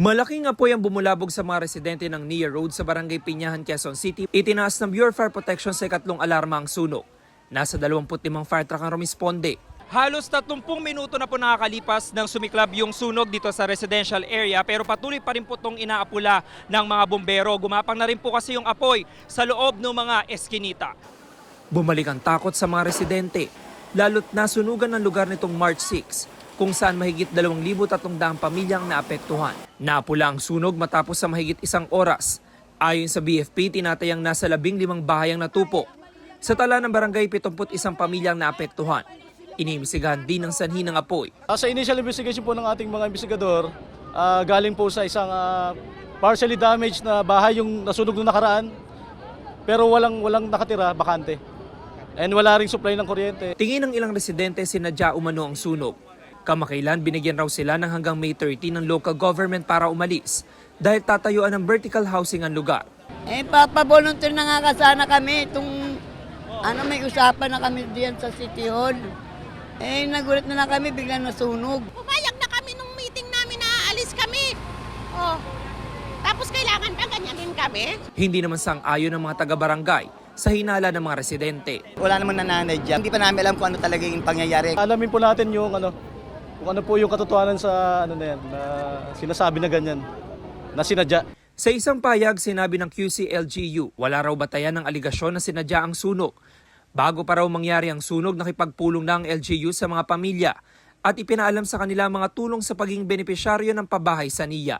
Malaking apoy ang bumulabog sa mga residente ng Nia Road sa Barangay Piñahan, Quezon City. Itinaas ng Bureau of Fire Protection sa ikatlong alarma ang sunog. Nasa 25 fire truck ang rumisponde. Halos 30 minuto na po nakakalipas nang sumiklab yung sunog dito sa residential area, pero patuloy pa rin po itong inaapula ng mga bombero. Gumapang na rin po kasi yung apoy sa loob ng mga eskinita. Bumalik ang takot sa mga residente, lalo't nasunugan ng lugar nitong March 6, kung saan mahigit 2,300 pamilyang naapektuhan. Naapula ang sunog matapos sa mahigit isang oras. Ayon sa BFP, tinatayang nasa 15 bahay ang natupo. Sa tala ng barangay, 71 pamilyang naapektuhan. Inimbestigahan din ng sanhi ng apoy. Sa initial investigation po ng ating mga investigador, galing po sa isang partially damaged na bahay yung nasunog noong nakaraan, pero walang nakatira, bakante. And wala ring supply ng kuryente. Tingin ng ilang residente, sinadya umano ang sunog. Kamakailan, binigyan raw sila ng hanggang May 30 ng local government para umalis dahil tatayuan ng vertical housing ang lugar. Papavolunteer na nga sana kami itong may usapan na kami diyan sa City Hall. Nagulat na lang kami, biglang nasunog. Pumayag na kami nung meeting namin na aalis kami. Oh, tapos kailangan pa ganyanin kami? Hindi naman sang-ayon ng mga taga-barangay sa hinala ng mga residente. Wala namang nananay dyan. Hindi pa namin alam kung ano talaga yung pangyayari. Alamin po natin yung kung ano po yung katotohanan sa na sinasabi na ganyan, na sinadya. Sa isang payag, sinabi ng QCLGU, wala raw batayan ng aligasyon na sinadya ang sunog. Bago pa raw mangyari ang sunog, nakipagpulong na ang LGU sa mga pamilya at ipinaalam sa kanila mga tulong sa pagiging benepisyaryo ng pabahay sa NIA.